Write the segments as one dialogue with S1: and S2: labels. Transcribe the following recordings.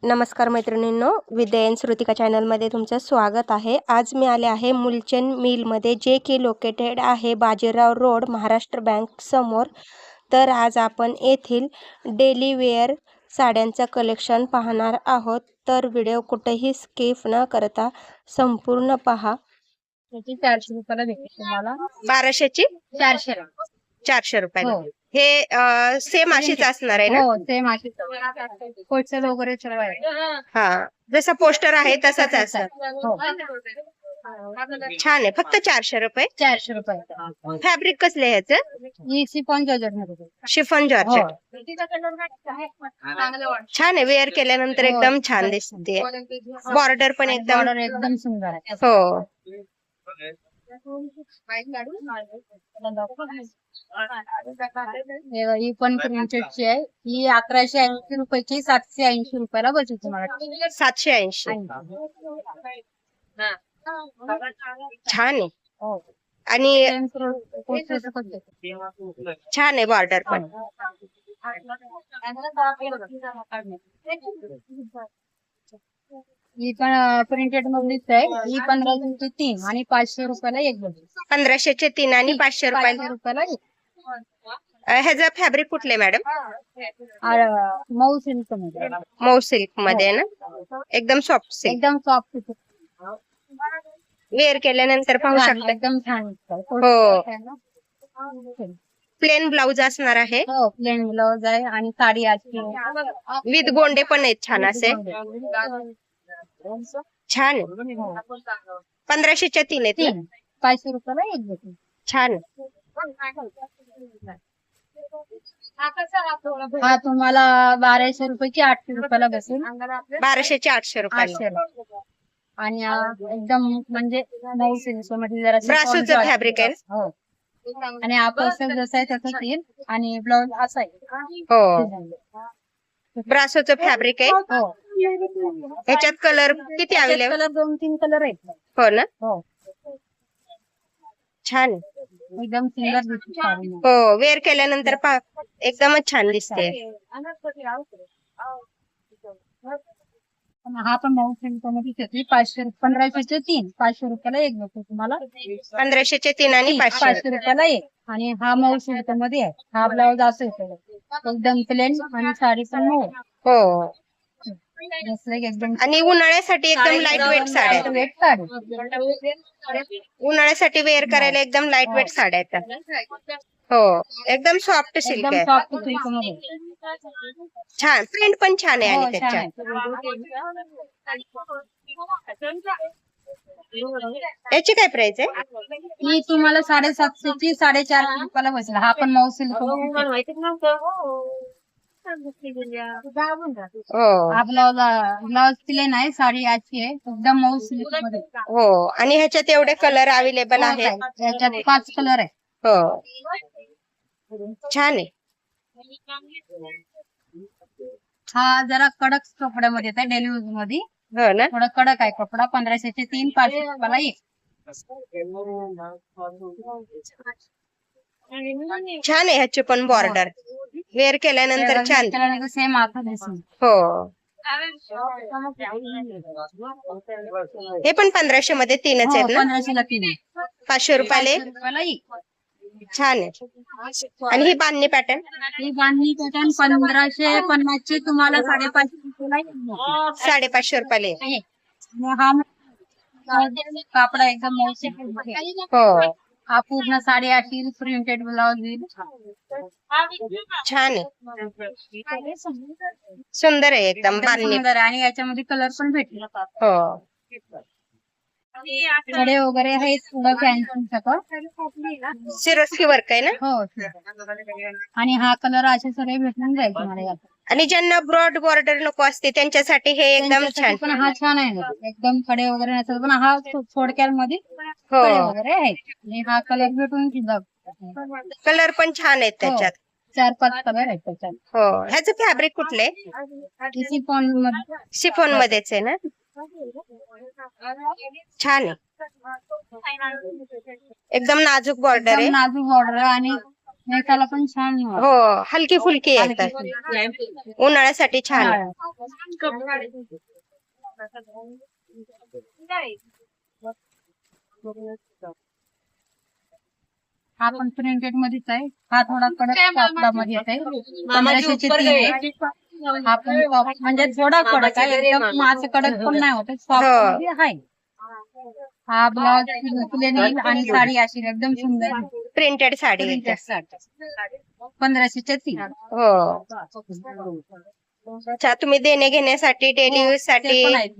S1: नमस्कार मैत्रिणींनो, विद्या श्रुतिका चॅनलमध्ये तुमचं स्वागत आहे. आज मी आले आहे मुलचंद मिलमध्ये, जे की लोकेटेड आहे बाजीराव रोड, महाराष्ट्र बँक समोर. तर आज आपण येथील डेली वेअर साड्यांचं कलेक्शन पाहणार आहोत. तर व्हिडिओ कुठेही स्किप न करता संपूर्ण पहा.
S2: त्याची 400 रुपयाला भेटेल तुम्हाला.
S1: 1200ची
S2: 400
S1: 400 रुपयाला.
S2: हो.
S1: हे सेम अशीच असणार आहे ना?
S2: हो, सेम अशीच पोस्टर वगैरे सर्व आहे.
S1: हा, जसं पोस्टर आहे तसंच असतं.
S2: हो,
S1: छान आहे. फक्त 400 रुपये.
S2: 400 रुपये.
S1: फॅब्रिक कसले ह्याचं?
S2: ही शिफॉन जॉर्जेट मध्ये.
S1: Chiffon georgette. छान आहे. वेअर केल्यानंतर
S2: हो.
S1: एकदम छान दिसते. बॉर्डर पण एकदम
S2: बॉर्डर एकदम सुंदर आहे.
S1: हो.
S2: ही पण प्रिंटेडची आहे. ही 1180 रुपयाची 780 रुपयाला बसेल तुम्हाला.
S1: 780. छान आहे.
S2: हो.
S1: आणि
S2: पोस्टरचं पण देतो.
S1: छान आहे बॉर्डर पण.
S2: ही पण प्रिंटेड मधलीच आहे. ही 1500ची 3 आणि 500 रुपयाला एक बसेल.
S1: 1500चे 3 आणि 500 रुपये.
S2: 500 रुपयाला एक.
S1: ह्याचं फॅब्रिक कुठले मॅडम?
S2: मऊ सिल्क मध्ये.
S1: मऊ सिल्क मध्ये आहे ना? एकदम सॉफ्ट सिल्क.
S2: एकदम सॉफ्ट.
S1: वेअर केल्यानंतर पाहू शकता.
S2: एकदम छान
S1: हो. प्लेन ब्लाउज असणार आहे.
S2: हो, प्लेन ब्लाउज आहे आणि साडी अशी
S1: विथ गोंडे पण आहेत छान असे. छान आहे. 1500च्या 3 आहेत ना?
S2: 500 रुपयाला एक बसेल.
S1: छान.
S2: हा तुम्हाला 1200 रुपयाची 800 रुपयाला बसेल.
S1: 1200चे 800 रुपये.
S2: 800 आणि एकदम म्हणजे मऊ सिल्क मध्ये जरा
S1: ब्रासोचं फॅब्रिक आहे.
S2: हो. आणि हा पोस्टर जसा आहे तसंच येईल आणि ब्लाउज असा आहे.
S1: हो, ब्रासोचं फॅब्रिक आहे.
S2: हो.
S1: ह्याच्यात कलर किती अवेलेबल?
S2: कलर 2-3 कलर आहेत.
S1: हो ना?
S2: हो,
S1: छान आहे.
S2: एकदम सुंदर दिसते साडी.
S1: हो, वेअर केल्यानंतर एकदमच छान दिसते.
S2: हा पण मऊ सिल्क मध्ये येते. 1500चे 3, 500 रुपयाला एक बसेल तुम्हाला.
S1: 1500चे 3 आणि 500.
S2: 500 रुपयाला एक. आणि हा मऊ सिल्क मध्ये आहे. हा ब्लाउज असं येतो एकदम प्लेन आणि साडी पण मऊ.
S1: हो.
S2: एकदम
S1: आणि उन्हाळ्यासाठी एकदम लाईट वेट साड्या.
S2: वेट साडी.
S1: उन्हाळ्यासाठी वेअर करायला एकदम लाईट वेट साड्या आहेत. हो, एकदम सॉफ्ट सिल्क
S2: एकदम
S1: आहे.
S2: सॉफ्ट सिल्क मध्ये.
S1: छान. प्रिंट पण छान आहे.
S2: हो,
S1: आणि
S2: छान
S1: त्याच्यात
S2: आहे.
S1: याची काय प्राइस आहे?
S2: ही तुम्हाला 750ची 450 रुपयाला बसेल. हा पण मऊ सिल्क मध्ये.
S1: हो.
S2: हा ब्लाउज प्लेन आहे. साडी अशी आहे एकदम मऊ सिल्क मध्ये.
S1: हो, आणि ह्याच्यात एवढे कलर अवेलेबल आहे.
S2: याच्यात 5 कलर आहे.
S1: हो, छान आहे.
S2: हा जरा कडक कपड्यामध्ये येत आहे. डेली यूज मध्ये
S1: हो ना?
S2: थोडा कडक आहे कपडा. 1500चे 3, 500 रुपयाला एक.
S1: छान आहे. ह्याचे पण बॉर्डर वेअर केल्यानंतर छान.
S2: सेम आता दिसेल.
S1: हो, हे पण 1500 मध्ये 3च आहेत ना?
S2: 1500ला 3.
S1: 500 रुपयाले.
S2: 500 रुपयाला एक.
S1: छान आहे. आणि ही बांधणी पॅटर्न
S2: ही बांधणी पॅटर्न 1550ची तुम्हाला 550 रुपयाला एक.
S1: 550 रुपयाले.
S2: आहे. आणि हा कापडा एकदम मऊ सिल्क मध्ये.
S1: हो,
S2: हा पूर्ण साडी अशी प्रिंटेड ब्लाउज येईल.
S1: छान आहे. सुंदर आहे एकदम बांधणी.
S2: सुंदर आहे आणि याच्यामध्ये कलर पण भेटले.
S1: हो,
S2: कडे वगैरे आहे थोडं फॅन्सी सगळं.
S1: सिरोस्की वर्क आहे ना?
S2: हो. आणि हा कलर असे सगळे भेटून जाईल तुम्हाला यात.
S1: आणि ज्यांना ब्रॉड बॉर्डर नको असते त्यांच्यासाठी हे एकदम
S2: त्यांच्यासाठी
S1: छान.
S2: पण हा छान आहे ना. एकदम कडे वगैरे नसेल पण हा थोडक्यात मध्ये
S1: हो,
S2: कडे वगैरे आहेत. आणि हा कलर भेटून सुद्धा
S1: कलर पण छान आहेत त्याच्यात.
S2: 4-5 कलर आहेत त्याच्यात.
S1: हो, ह्याचं फॅब्रिक कुठले?
S2: शिफॉन मध्ये.
S1: शिफॉन मध्येच आहे ना? छान आहे. एकदम नाजूक बॉर्डर आहे.
S2: नाजूक बॉर्डर आणि नेसाला पण छान
S1: हो, हलकी फुलकी
S2: हलकी
S1: येतात.
S2: फुलकी.
S1: उन्हाळ्यासाठी छान.
S2: हा पण प्रिंटेड मध्येच आहे. हा थोडा कडक कापडामध्ये आहे. 1500चे 3 आहे. हा पण soft म्हणजे थोडा कडक आहे. एकदम असं कडक पण नाही होत. सॉफ्ट मध्ये आहे. हा ब्लाउज प्लेन येईल आणि साडी अशी एकदम सुंदर
S1: प्रिंटेड साडी
S2: प्रिंटेड
S1: येते.
S2: साडी 1500च्या 3.
S1: हो. अच्छा, तुम्ही देणे घेण्यासाठी डेली यूज
S2: ते
S1: साठी.
S2: पण आहेत.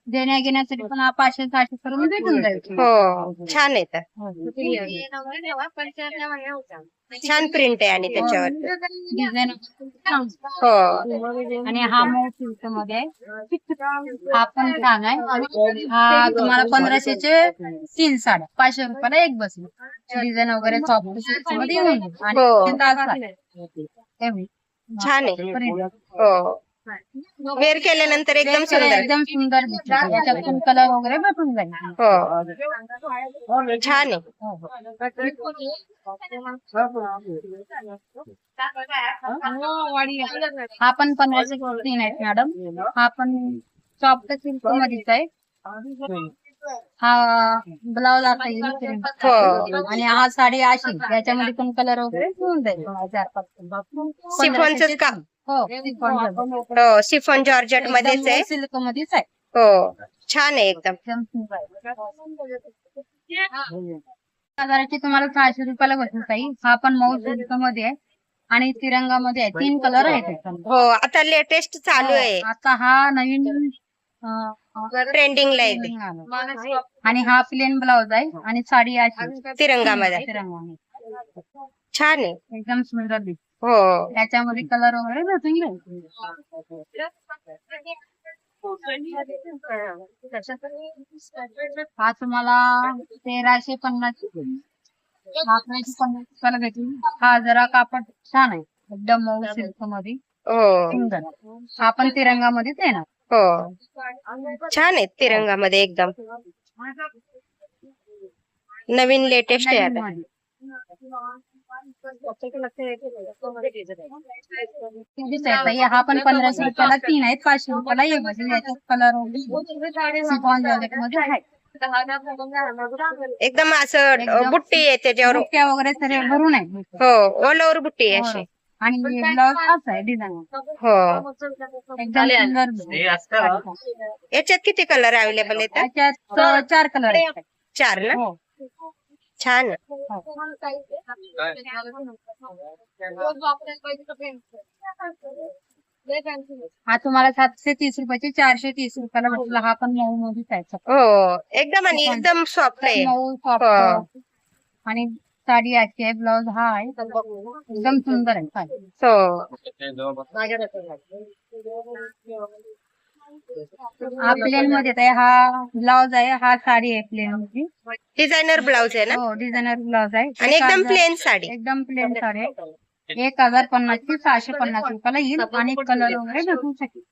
S2: देण्या घेण्यासाठी पण 500-600 करून भेटून जाईल.
S1: हो, छान येतात. छान प्रिंट आहे आणि त्याच्यावर.
S2: डिझाईन
S1: हो.
S2: आणि हा मऊ सिल्क मध्ये आहे. हा पण छान आहे. हा तुम्हाला 1500चे 3 साड्या, 500 रुपयाला एक बसली. डिझाईन वगैरे सॉफ्ट सिल्क मध्ये येऊन जाईल. आणि
S1: हो.
S2: ते ताज आहे.
S1: छान आहे. हो, वेअर केल्यानंतर एकदम सुंदर.
S2: एकदम सुंदर दिसते. याच्यातून कलर वगैरे भेटून जाईल.
S1: हो, छान आहे.
S2: हा पण 1500चे 3 आहेत मॅडम. हा पण सॉफ्ट सिल्क मध्येच आहे. हा ब्लाउज असा येईल.
S1: हो.
S2: आणि हा साडी अशी याच्यामध्ये पण कलर वगैरे होऊन जाईल. 4-5.
S1: शिफॉनचंच का?
S2: हो, शिफॉन.
S1: हो, शिफॉन जॉर्जेट मध्येच आहे.
S2: सिल्क मध्येच आहे.
S1: हो, छान आहे एकदम.
S2: हजाराची तुम्हाला 600 रुपयाला बसेल ताई. हा पण मऊ सिल्क मध्ये आहे आणि तिरंगामध्ये आहे. 3 कलर आहेत.
S1: हो, आता लेटेस्ट चालू आहे.
S2: आता हा नवीन
S1: ट्रेंडिंगला येते.
S2: आणि हा प्लेन ब्लाउज आहे आणि साडी अशी
S1: तिरंगामध्ये.
S2: तिरंगामध्ये
S1: छान आहे.
S2: एकदम सुंदर दिसते.
S1: हो.
S2: त्याच्यामध्ये कलर वगैरे भेटून जाईल. हा तुम्हाला 1350 रुपयाला भेटून. हा जरा कापड छान आहे. एकदम मऊ सिल्क मध्ये
S1: हो.
S2: सुंदर. हा पण तिरंगामध्येच येणार.
S1: हो, छान आहे तिरंगामध्ये एकदम. नवीन लेटेस्ट आहे आता.
S2: हा पण 1500 रुपयाला 3 आहेत. 500 रुपयाला एक बसेल. याच्यात कलर मध्ये आहे.
S1: एकदम असं बुट्टी आहे त्याच्यावर.
S2: बुट्ट्या वगैरे सर्व भरून आहे.
S1: हो, ऑल ओव्हर बुट्टी आहे अशी.
S2: आणि ब्लाउज असा आहे डिझाईन.
S1: हो.
S2: एकदम सुंदर.
S1: याच्यात किती कलर अवेलेबल आहेत?
S2: याच्यात 4 कलर आहेत.
S1: 4 ना?
S2: हो.
S1: छान.
S2: हा तुम्हाला 730 रुपयाचे 430 रुपयाला बसला. हा पण मऊ मधीच आहे.
S1: हो, एकदम आणि एकदम सॉफ्ट आहे.
S2: मऊ सॉफ्ट. आणि साडी अशी आहे. ब्लाउज हा आहे. एकदम सुंदर आहे साडी.
S1: हो.
S2: हा प्लेन मध्ये आहे. हा ब्लाउज आहे. हा साडी आहे प्लेन मध्ये.
S1: डिझायनर ब्लाउज आहे ना?
S2: हो, डिझायनर ब्लाउज आहे.
S1: आणि एकदम प्लेन साडी.
S2: एकदम प्लेन साडी आहे. 1050 ची 650 रुपयाला येईल. आणि कलर वगैरे भेटू शकेल.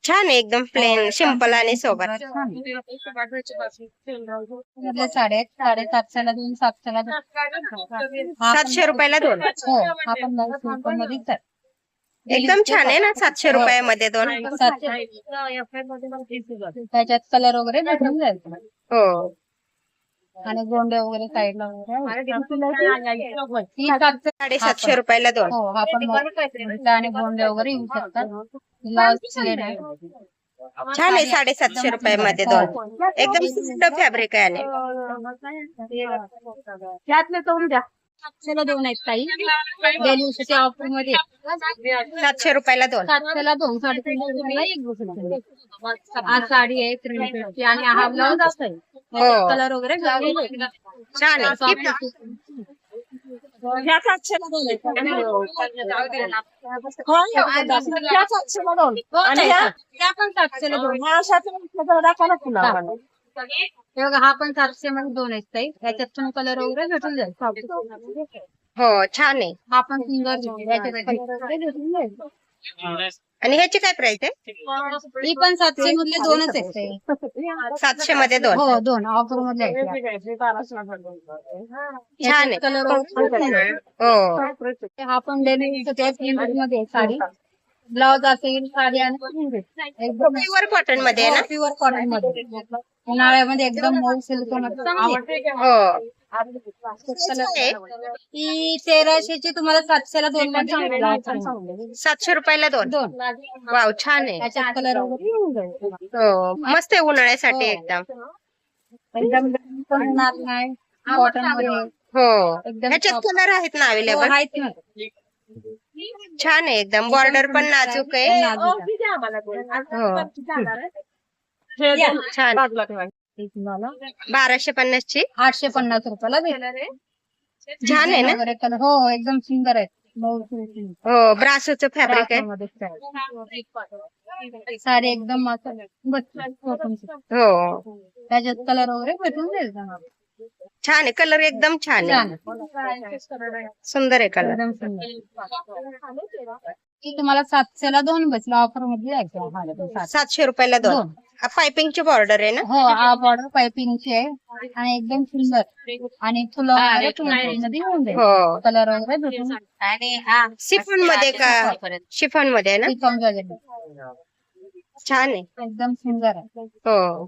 S1: छान आहे एकदम प्लेन सिंपल आणि सोबत.
S2: साड्या आहेत. 750 ला 2, 700 ला 2.
S1: 700 रुपयाला 2.
S2: हो, हा पण मऊ सिल्क मध्येच आहे.
S1: एकदम छान आहे ना. 700 रुपयामध्ये 2.
S2: त्याच्यात कलर वगैरे भेटून जाईल.
S1: हो.
S2: आणि गोंडे वगैरे साईडला वगैरे
S1: 750 रुपयाला 2.
S2: हो, हा पण आणि गोंडे वगैरे येऊ शकतात. ब्लाउज प्लेन आहे.
S1: छान आहे. 750 रुपयामध्ये 2. एकदम सुंदर फॅब्रिक आहे.
S2: त्यातले तो द्या. 700 ला 2 आहेत ताई. डेली ऑफर मध्ये
S1: 700 रुपयाला 2.
S2: 700 ला 2. 350 एक बसला. हा साडी आहे 350 आणि हा ब्लाउज असा आहे.
S1: हो.
S2: कलर वगैरे
S1: छान आहे.
S2: ह्या 700 ला 2 आहेत. आणि ह्या पण 700 ला 2. हा पण 700 मध्ये 2 आहेत ताई. ह्याच्यात पण कलर वगैरे भेटून जाईल.
S1: हो, छान आहे.
S2: हा पण सुंदर. ह्याच्यात कलर वगैरे भेटून जाईल.
S1: आणि ह्याची काय प्राइस आहे?
S2: ही पण 700 मधले दोनच आहेत.
S1: 700 मध्ये दोन.
S2: हो, दोन ऑफर मध्ये आहेत.
S1: छान आहे.
S2: कलर
S1: हो
S2: हा पण डेली प्रिंटेड मध्ये आहे साडी. ब्लाउज असेल साडी आणि एकदम
S1: प्युअर कॉटन मध्ये आहे ना?
S2: प्युअर कॉटन मध्ये. उन्हाळ्यामध्ये एकदम मऊ सिल्क मध्ये
S1: हो
S2: कलर. ही 1300 ची तुम्हाला 700 ला दोन मध्ये
S1: 700 रुपयाला दोन.
S2: दोन.
S1: वाव छान आहे.
S2: त्याच्यात कलर वगैरे येऊन जाईल.
S1: हो मस्त आहे उन्हाळ्यासाठी
S2: हो.
S1: एकदम.
S2: एकदम पण होणार नाही कॉटन मध्ये.
S1: हो
S2: एकदम
S1: ह्याच्यात
S2: soft.
S1: कलर आहेत ना
S2: हो,
S1: अवेलेबल?
S2: आहेत ना.
S1: छान आहे एकदम. बॉर्डर पण नाजूक आहे.
S2: नाजूक आहे.
S1: हो
S2: या.
S1: छान.
S2: ही तुम्हाला
S1: 1250 ची.
S2: 850 रुपयाला भेटेल.
S1: छान आहे ना?
S2: वगैरे कलर हो एकदम सुंदर आहे. मऊ सिल्क.
S1: हो ब्रासोचं फॅब्रिक आहे.
S2: मध्ये साडी एकदम मस्त बसते.
S1: हो
S2: त्याच्यात कलर वगैरे भेटून जाईल तुम्हाला.
S1: छान आहे. कलर एकदम छान
S2: छान
S1: आहे.
S2: आहे.
S1: सुंदर आहे कलर.
S2: एकदम सुंदर. ती तुम्हाला 700 ला दोन बसलं ऑफर मध्ये जायचं.
S1: 700 रुपयाला दोन.
S2: दोन.
S1: पायपिंगची बॉर्डर आहे ना?
S2: हो हा बॉर्डर पायपिंगची आहे आणि एकदम सुंदर आणि फुलं वगैरे प्रिंटेड मध्ये येऊन जाईल.
S1: हो
S2: कलर वगैरे भेटून
S1: शिफॉन मध्ये का? शिफॉन मध्ये आहे ना?
S2: टिकाऊ वगैरे.
S1: छान आहे.
S2: एकदम सुंदर आहे.
S1: हो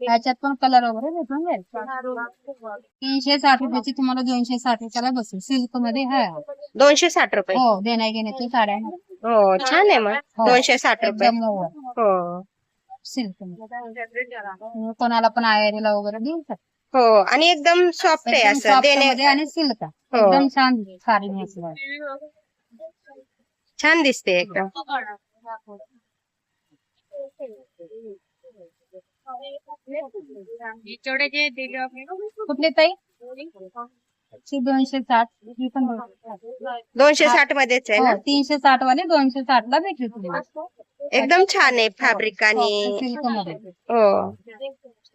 S2: त्याच्यात पण कलर वगैरे भेटून जाईल. 360 रुपयाची तुम्हाला 260 रुपयाला बसेल. सिल्क मध्ये आहे.
S1: 260 रुपये.
S2: हो देण्या घेण्याची साड्या आहेत.
S1: हो छान आहे मग.
S2: हो.
S1: 260 रुपये.
S2: एकदम मऊ आहे.
S1: हो
S2: सिल्क मध्ये कोणाला पण आयरीला वगैरे देऊ शकतो.
S1: हो आणि एकदम सॉफ्ट आहे
S2: एकदम
S1: असं
S2: soft
S1: देणे.
S2: मध्ये आणि सिल्क
S1: हो.
S2: एकदम छान साडी नेसली.
S1: छान दिसते एकदम.
S2: कुठली ताई? 260 ही पण
S1: 260 मध्येच आहे ना?
S2: 360 वाले 260 ला भेटली तुम्हाला.
S1: एकदम छान आहे फॅब्रिक आणि
S2: सिल्क मध्ये
S1: हो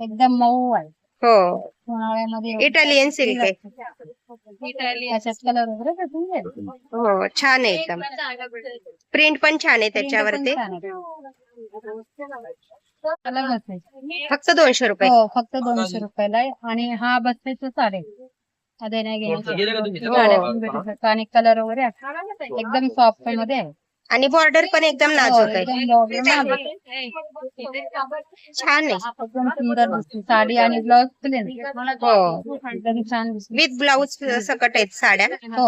S2: एकदम मऊ आहे.
S1: हो
S2: उन्हाळ्यामध्ये
S1: इटालियन सिल्क आहे.
S2: त्याच्यात कलर वगैरे भेटून जाईल.
S1: हो छान आहे एकदम. प्रिंट पण छान आहे त्याच्यावरती.
S2: कलर बसायचे.
S1: फक्त 200 रुपये.
S2: हो फक्त 200 रुपयाला आहे आणि हा बसायचं साडे देण्या घेण्याची साड्या पण भेटू शकतात आणि कलर वगैरे आहे. एकदम सॉफ्ट मध्ये आहे.
S1: आणि बॉर्डर पण एकदम
S2: हो,
S1: नाजूक आहे.
S2: एकदम border नाजूक.
S1: छान आहे.
S2: एकदम सुंदर दिसते साडी आणि ब्लाउज प्लेन.
S1: हो
S2: एकदम छान दिसते.
S1: विथ ब्लाउज सकट आहेत साड्या.
S2: हो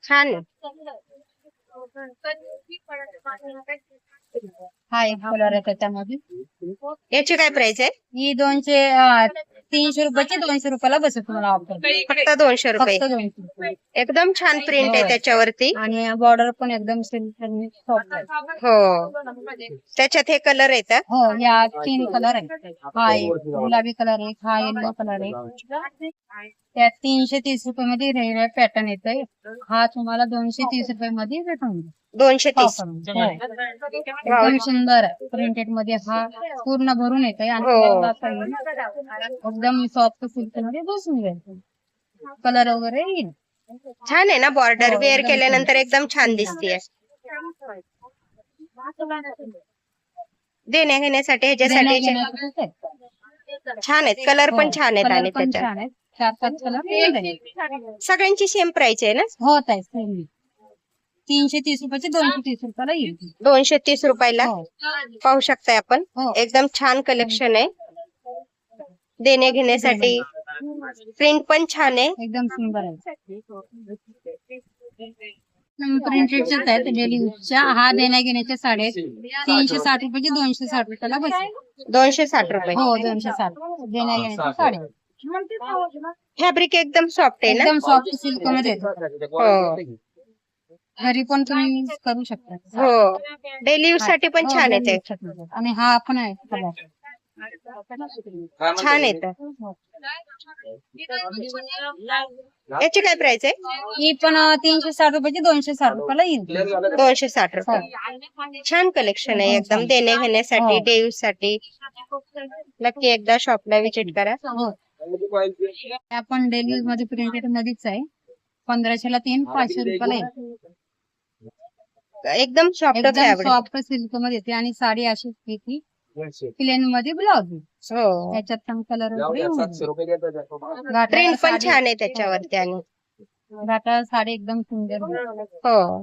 S1: छान आहे.
S2: हा एक कलर आहे त्याच्यामध्ये.
S1: याची काय प्राइस आहे?
S2: ही 300 रुपयाची 200 रुपयाला बसेल तुम्हाला ऑफर.
S1: फक्त 200 रुपये.
S2: फक्त 200 रुपये.
S1: एकदम छान प्रिंट आहे त्याच्यावरती.
S2: आणि बॉर्डर पण एकदम सॉफ्ट आहे.
S1: हो त्याच्यात हे कलर येतात.
S2: हो या 3 कलर आहे. हा एक गुलाबी कलर आहे. हा येलो कलर आहे. त्यात 330 रुपये मध्ये रेड पॅटर्न येतोय. हा तुम्हाला 230 रुपये मध्ये भेटून जाईल.
S1: 230.
S2: एकदम सुंदर आहे. प्रिंटेड मध्ये हा पूर्ण भरून येतोय आणि
S1: हो.
S2: तुम्हाला असा येईल. एकदम सॉफ्ट सिल्क मध्ये बसून जाईल. कलर वगैरे येईल.
S1: छान आहे ना. बॉर्डर
S2: हो,
S1: वेअर
S2: एकदम
S1: केल्यानंतर एकदम छान दिसते. देण्या घेण्यासाठी ह्याच्यासाठी
S2: देण्या-घेण्याचं आहे.
S1: छान आहेत. कलर पण छान आहेत
S2: कलर
S1: आणि
S2: पण
S1: त्याच्यात
S2: छान आहेत. 4-5 कलर येऊन जाईल.
S1: सगळ्यांची सेम प्राइस आहे ना?
S2: हो ताई सेम. 330 रुपयाचे 230 रुपयाला येईल.
S1: 230 रुपयाला.
S2: हो.
S1: पाहू शकताय आपण.
S2: हो.
S1: एकदम छान कलेक्शन आहे. देण्या घेण्यासाठी प्रिंट पण छान आहे.
S2: एकदम सुंदर आहे. प्रिंटेडच्याच आहेत डेली यूजच्या. हा देण्या घेण्याच्या साड्या आहेत. 360 रुपयाचे 260 रुपयाला बसेल.
S1: 260 रुपये.
S2: हो 260 देण्या घेण्याच्या साड्या आहेत.
S1: फॅब्रिक एकदम सॉफ्ट आहे ना?
S2: एकदम सॉफ्ट सिल्क मध्ये आहेत.
S1: हो
S2: घरी पण तुम्ही use करू शकता.
S1: हो डेली यूज साठी पण
S2: हो,
S1: छान आहे
S2: daily
S1: ते.
S2: use साठी. आणि हा पण आहे कलर.
S1: छान आहे ते. याची काय प्राइस आहे?
S2: ही पण 360 रुपयाची 260 रुपयाला येईल.
S1: 260 रुपये. छान कलेक्शन आहे एकदम. देण्या घेण्यासाठी
S2: हो.
S1: डे यूज साठी नक्की एकदा शॉपला विजिट करा.
S2: हो आपण डेली यूज मध्ये प्रिंटेड मध्येच आहे. 1500 ला 3 500 रुपयाला येईल.
S1: एकदम सॉफ्ट
S2: एकदम
S1: फॅब्रिक.
S2: सॉफ्ट सिल्क मध्ये येते आणि साडी अशी येते प्लेन मध्ये ब्लाउज
S1: हो,
S2: त्याच्यात पण कलर वगैरे
S1: प्रिंट पण छान आहे त्याच्यावरती आणि
S2: घाटा साडी एकदम सुंदर
S1: हो.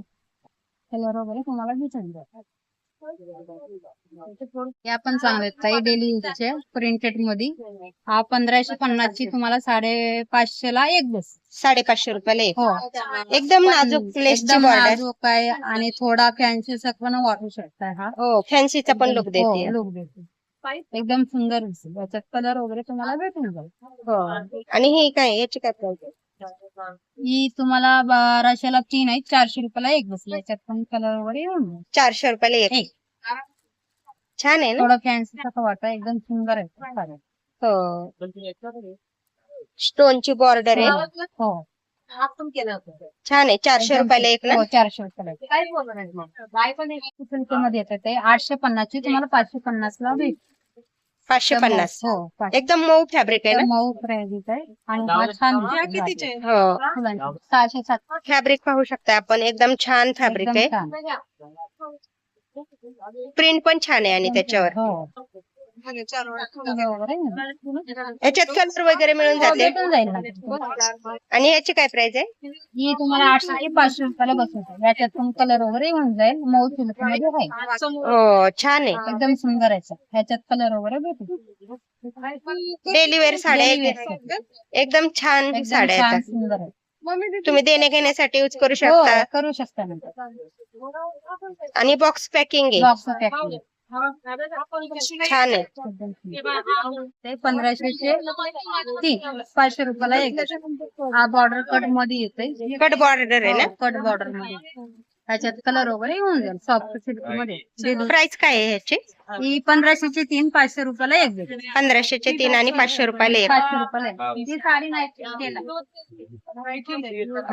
S2: कलर वगैरे तुम्हाला भेटून जातात. या पण चांगले ताई डेली यूजचे प्रिंटेड मध्ये. हा 1550 ची तुम्हाला 550 ला एक बस.
S1: 550 रुपयाला एक.
S2: हो
S1: एकदम नाजूक लेसची
S2: एकदम
S1: बॉर्डर.
S2: नाजूक आहे आणि थोडा फॅन्सी पण वाटू शकताय हा.
S1: हो, फॅन्सीचा पण लुक देते.
S2: लुक देते एकदम सुंदर दिसेल. याच्यात कलर वगैरे तुम्हाला भेटून जाईल.
S1: हो. आणि ही काय याची काय प्राइस आहे?
S2: ही तुम्हाला 1200 ला 3 आहे. 400 रुपयाला एक बसली. याच्यात पण कलर वगैरे येऊन जाईल.
S1: 400 रुपयाला एक.
S2: एक.
S1: छान आहे ना.
S2: थोडा फॅन्सी वाटत एकदम सुंदर आहे.
S1: हो, स्टोनची बॉर्डर आहे.
S2: हो
S1: छान आहे. 400 रुपयाला एक ना.
S2: हो 400 रुपयाला मध्ये येतात ते 850 ची तुम्हाला 550 ला भेट.
S1: 550.
S2: हो
S1: एकदम मऊ फॅब्रिक आहे ना.
S2: मऊ फॅब्रिक आहे आणि हा छान दिसतो.
S1: हो,
S2: फुलांची 600-700
S1: फॅब्रिक पाहू शकता आपण. एकदम छान फॅब्रिक आहे.
S2: एकदम छान.
S1: प्रिंट पण छान आहे आणि त्याच्यावर
S2: हो वगैरे
S1: याच्यात कलर वगैरे मिळून जाते.
S2: भेटून जाईल ना.
S1: आणि याची काय प्राइस आहे?
S2: ही तुम्हाला 800 ते 500 रुपयाला बसवतो. याच्यात पण कलर वगैरे येऊन जाईल. मऊ सिल्क मध्ये आहे.
S1: हो, छान आहे.
S2: एकदम सुंदर आहे. ह्याच्यात कलर वगैरे भेटू.
S1: डेली वेअर साड्या एकदम छान
S2: एकदम
S1: साड्या
S2: छान
S1: आहेत.
S2: सुंदर आहे.
S1: तुम्ही देणे घेण्यासाठी यूज करू
S2: हो
S1: शकता.
S2: करू शकता ना.
S1: आणि बॉक्स पॅकिंग आहे.
S2: बॉक्स पॅकिंग
S1: छान आहे.
S2: ते 1500 चे 3 500 रुपयाला एक. हा बॉर्डर कट मध्ये येते.
S1: कट बॉर्डर आहे ना.
S2: कट बॉर्डर मध्ये ह्याच्यात कलर वगैरे येऊन जाईल. सॉफ्ट सिल्क मध्ये.
S1: प्राइस काय आहे ह्याची?
S2: ही 1500 चे 3 500 रुपयाला एक भेटेल.
S1: 1500 चे 3 आणि 500 रुपयाला एक.
S2: 500 रुपयाला एक. ही साडी नाही केला.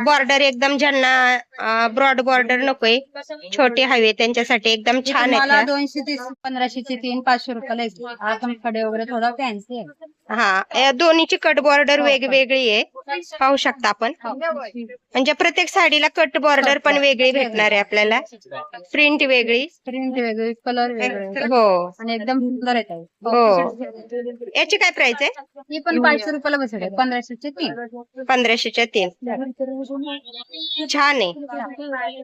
S1: बॉर्डर एकदम ज्यांना ब्रॉड बॉर्डर नकोय, छोटे हवे त्यांच्यासाठी एकदम छान
S2: मला
S1: आहे.
S2: 200 ते 1500 चे 3 500 रुपयाला एक. हा पण खडे वगैरे थोडा फॅन्सी आहे.
S1: हा, या दोन्हीची कट बॉर्डर वेगवेगळी आहे. पाहू शकता आपण. म्हणजे प्रत्येक साडीला कट बॉर्डर पण वेगळी भेटणार आहे आपल्याला. प्रिंट वेगळी.
S2: प्रिंट वेगळी कलर वेगळे
S1: हो
S2: आणि एकदम सुंदर आहे ताई.
S1: हो. याची काय प्राइस आहे?
S2: ही पण 500 रुपयाला बसेल. 1500 चे 3.
S1: 1500 च्या 3. छान आहे.